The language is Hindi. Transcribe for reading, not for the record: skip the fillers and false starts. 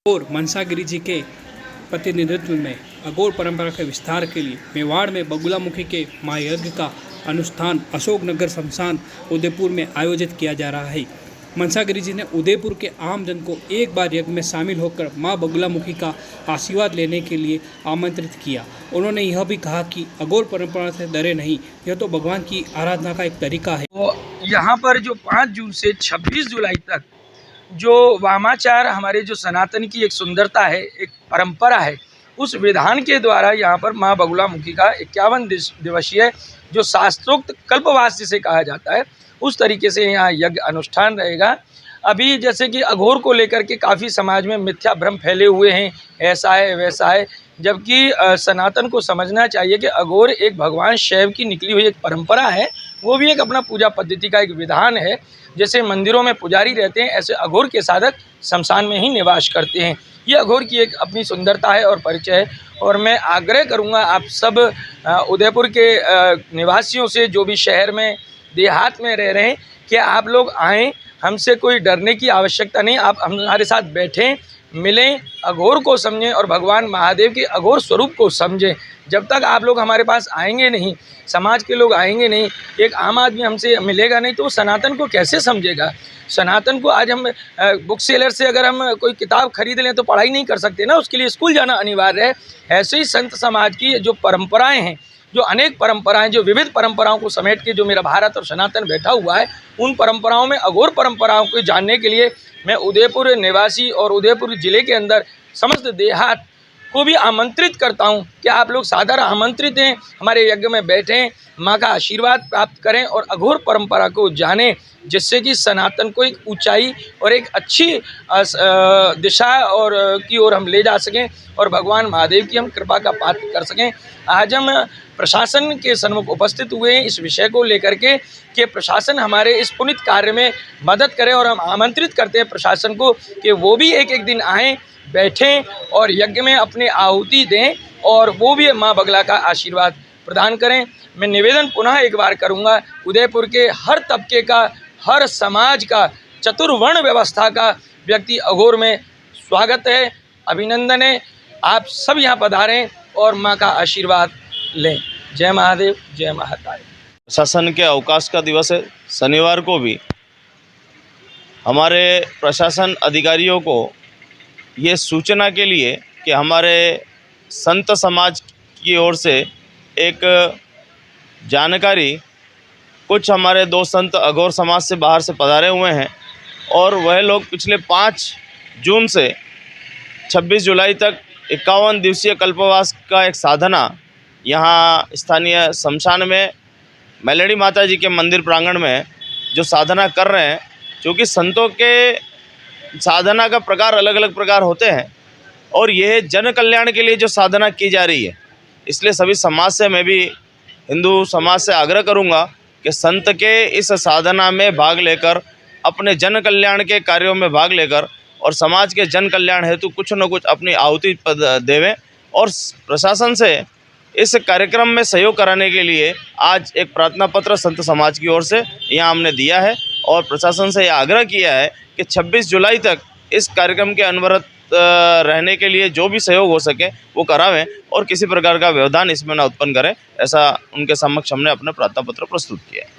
और मनसागिरी जी के प्रतिनिधित्व में अघोर परंपरा के विस्तार के लिए मेवाड़ में बगुलामुखी के महायज्ञ का अनुष्ठान अशोकनगर शमशान उदयपुर में आयोजित किया जा रहा है। मनसागिरी जी ने उदयपुर के आम जन को एक बार यज्ञ में शामिल होकर मां बगुलामुखी का आशीर्वाद लेने के लिए आमंत्रित किया। उन्होंने यह भी कहा कि अघोर परंपरा से डरे नहीं, यह तो भगवान की आराधना का एक तरीका है। तो यहाँ पर जो 5 जून से 26 जुलाई तक जो वामाचार हमारे जो सनातन की एक सुंदरता है, एक परंपरा है, उस विधान के द्वारा यहाँ पर माँ बगुलामुखी का 51 दिवसीय जो शास्त्रोक्त कल्पवास जिसे कहा जाता है, उस तरीके से यहाँ यज्ञ अनुष्ठान रहेगा। अभी जैसे कि अघोर को लेकर के काफ़ी समाज में मिथ्या भ्रम फैले हुए हैं, ऐसा है वैसा है, जबकि सनातन को समझना चाहिए कि अघोर एक भगवान शैव की निकली हुई एक परंपरा है। वो भी एक अपना पूजा पद्धति का एक विधान है। जैसे मंदिरों में पुजारी रहते हैं, ऐसे अघोर के साधक शमशान में ही निवास करते हैं। ये अघोर की एक अपनी सुंदरता है और परिचय है। और मैं आग्रह करूँगा आप सब उदयपुर के निवासियों से, जो भी शहर में देहात में रह रहे हैं, कि आप लोग आएँ, हमसे कोई डरने की आवश्यकता नहीं। आप हमारे साथ बैठें, मिलें, अघोर को समझें और भगवान महादेव के अघोर स्वरूप को समझें। जब तक आप लोग हमारे पास आएंगे नहीं, समाज के लोग आएंगे नहीं, एक आम आदमी हमसे मिलेगा नहीं, तो वो सनातन को कैसे समझेगा। सनातन को आज हम बुक सेलर से अगर हम कोई किताब खरीद लें तो पढ़ाई नहीं कर सकते ना, उसके लिए स्कूल जाना अनिवार्य है। ऐसे ही संत समाज की जो परंपराएं हैं, जो अनेक परंपराएं, जो विविध परंपराओं को समेट के जो मेरा भारत और सनातन बैठा हुआ है, उन परंपराओं में अघोर परंपराओं को जानने के लिए मैं उदयपुर निवासी और उदयपुर ज़िले के अंदर समस्त देहात को भी आमंत्रित करता हूं कि आप लोग सादर आमंत्रित हैं, हमारे यज्ञ में बैठें, माँ का आशीर्वाद प्राप्त करें और अघोर परंपरा को जानें, जिससे कि सनातन को एक ऊंचाई और एक अच्छी दिशा और की ओर हम ले जा सकें और भगवान महादेव की हम कृपा का पात्र कर सकें। आज हम प्रशासन के सन्मुख उपस्थित हुए हैं इस विषय को लेकर के कि प्रशासन हमारे इस पुनीत कार्य में मदद करे, और हम आमंत्रित करते हैं प्रशासन को कि वो भी एक दिन आएँ, बैठें और यज्ञ में अपनी आहुति दें और वो भी माँ बगला का आशीर्वाद प्रदान करें। मैं निवेदन पुनः एक बार करूँगा, उदयपुर के हर तबके का, हर समाज का, चतुर्वर्ण व्यवस्था का व्यक्ति अघोर में स्वागत है, अभिनंदन है। आप सब यहाँ पधारें और माँ का आशीर्वाद लें। जय महादेव, जय महाकाल। प्रशासन के अवकाश का दिवस है। शनिवार को भी हमारे प्रशासन अधिकारियों को ये सूचना के लिए कि हमारे संत समाज की ओर से एक जानकारी, कुछ हमारे 2 संत अघोर समाज से बाहर से पधारे हुए हैं और वह लोग पिछले 5 जून से 26 जुलाई तक 51 दिवसीय कल्पवास का एक साधना यहाँ स्थानीय शमशान में मेलड़ी माता जी के मंदिर प्रांगण में जो साधना कर रहे हैं। क्योंकि संतों के साधना का प्रकार अलग अलग प्रकार होते हैं और यह जन कल्याण के लिए जो साधना की जा रही है, इसलिए सभी समाज से, मैं भी हिंदू समाज से आग्रह करूंगा कि संत के इस साधना में भाग लेकर, अपने जन कल्याण के कार्यों में भाग लेकर और समाज के जन कल्याण हेतु कुछ न कुछ अपनी आहुति देवें। और प्रशासन से इस कार्यक्रम में सहयोग कराने के लिए आज एक प्रार्थना पत्र संत समाज की ओर से यहाँ हमने दिया है और प्रशासन से यह आग्रह किया है कि 26 जुलाई तक इस कार्यक्रम के अनवरत रहने के लिए जो भी सहयोग हो सके वो करावें और किसी प्रकार का व्यवधान इसमें न उत्पन्न करें। ऐसा उनके समक्ष हमने अपना प्रार्थना पत्र प्रस्तुत किया है।